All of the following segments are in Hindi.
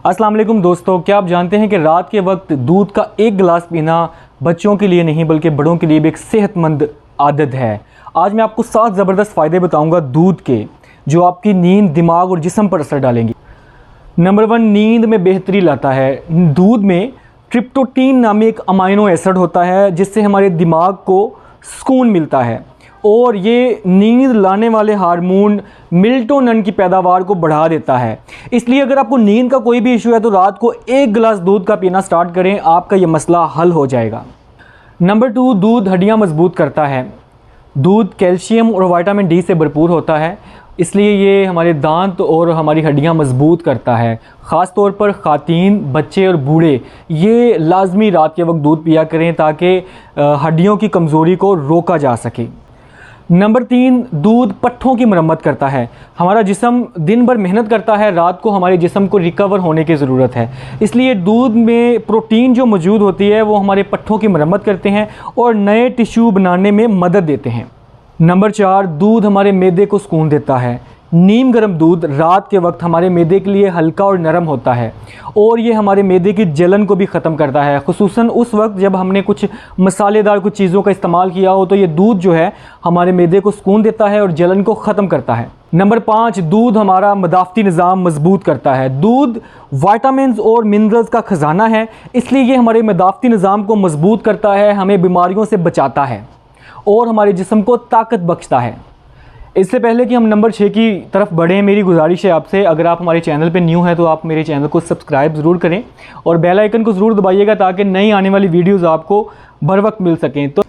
अस्सलाम वालेकुम दोस्तों, क्या आप जानते हैं कि रात के वक्त दूध का एक गिलास पीना बच्चों के लिए नहीं बल्कि बड़ों के लिए भी एक सेहतमंद आदत है। आज मैं आपको 7 ज़बरदस्त फ़ायदे बताऊंगा दूध के, जो आपकी नींद, दिमाग और जिस्म पर असर डालेंगे। नंबर 1, नींद में बेहतरी लाता है। दूध में ट्रिप्टोटीन नामी एक अमाइनो एसिड होता है जिससे हमारे दिमाग को सुकून मिलता है और ये नींद लाने वाले हार्मोन मेलाटोनिन की पैदावार को बढ़ा देता है। इसलिए अगर आपको नींद का कोई भी इशू है तो रात को 1 गिलास दूध का पीना स्टार्ट करें, आपका ये मसला हल हो जाएगा। नंबर 2, दूध हड्डियां मजबूत करता है। दूध कैल्शियम और विटामिन डी से भरपूर होता है, इसलिए ये हमारे दांत और हमारी हड्डियां मजबूत करता है। ख़ास तौर पर ख़ातीन, बच्चे और बूढ़े ये लाजमी रात के वक्त दूध पिया करें ताकि हड्डियों की कमज़ोरी को रोका जा सके। नंबर 3, दूध पट्ठों की मरम्मत करता है। हमारा जिस्म दिन भर मेहनत करता है, रात को हमारे जिस्म को रिकवर होने की ज़रूरत है, इसलिए दूध में प्रोटीन जो मौजूद होती है वो हमारे पट्ठों की मरम्मत करते हैं और नए टिश्यू बनाने में मदद देते हैं। नंबर 4, दूध हमारे मैदे को सुकून देता है। नीम गर्म दूध रात के वक्त हमारे मैदे के लिए हल्का और नरम होता है और ये हमारे मैदे की जलन को भी ख़त्म करता है, खुसूसन उस वक्त जब हमने कुछ मसालेदार कुछ चीज़ों का इस्तेमाल किया हो, तो ये दूध जो है हमारे मैदे को सुकून देता है और जलन को ख़त्म करता है। नंबर 5, दूध हमारा मदाफ़ती निज़ाम मजबूत करता है। दूध विटामिन्स और मिनरल्स का ख़जाना है, इसलिए ये हमारे मदाफ़ती निज़ाम को मजबूत करता है, हमें बीमारियों से बचाता है और हमारे जिस्म को ताकत बख्शता है। इससे पहले कि हम नंबर 6 की तरफ बढ़ें, मेरी गुजारिश है आपसे, अगर आप हमारे चैनल पे न्यू हैं तो आप मेरे चैनल को सब्सक्राइब ज़रूर करें और बेल आइकन को ज़रूर दबाइएगा ताकि नई आने वाली वीडियोज़ आपको बर वक्त मिल सकें। तो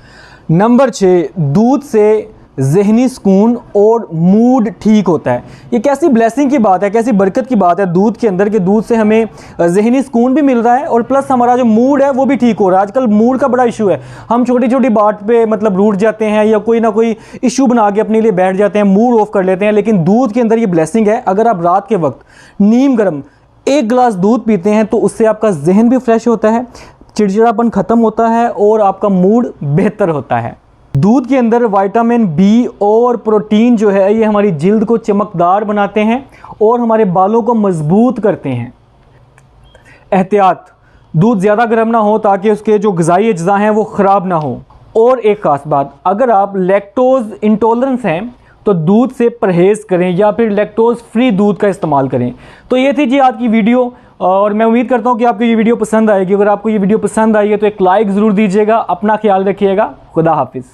नंबर 6, दूध से ज़हनी सुकून और मूड ठीक होता है। ये कैसी ब्लेसिंग की बात है, कैसी बरकत की बात है दूध के अंदर, के दूध से हमें ज़हनी सुकून भी मिल रहा है और प्लस हमारा जो मूड है वो भी ठीक हो रहा है। आजकल मूड का बड़ा इशू है, हम छोटी छोटी बात पे मतलब रूठ जाते हैं या कोई ना कोई इशू बना के अपने लिए बैठ जाते हैं, मूड ऑफ कर लेते हैं, लेकिन दूध के अंदर ये ब्लेसिंग है। अगर आप रात के वक्त नीम गर्म 1 गिलास दूध पीते हैं तो उससे आपका जहन भी फ्रेश होता है, चिड़चिड़ापन ख़त्म होता है और आपका मूड बेहतर होता है। दूध के अंदर विटामिन बी और प्रोटीन जो है ये हमारी जिल्द को चमकदार बनाते हैं और हमारे बालों को मजबूत करते हैं। एहतियात, दूध ज़्यादा गर्म ना हो ताकि उसके जो ग़िज़ाई अज्जा हैं वो ख़राब ना हो। और एक ख़ास बात, अगर आप लैक्टोज़ इंटॉलरेंस हैं तो दूध से परहेज़ करें या फिर लैक्टोज़ फ्री दूध का इस्तेमाल करें। तो ये थी जी आज की वीडियो और मैं उम्मीद करता हूँ कि आपको ये वीडियो पसंद आएगी। अगर आपको ये वीडियो पसंद आई है तो एक लाइक ज़रूर दीजिएगा। अपना ख्याल रखिएगा। खुदा हाफिज़।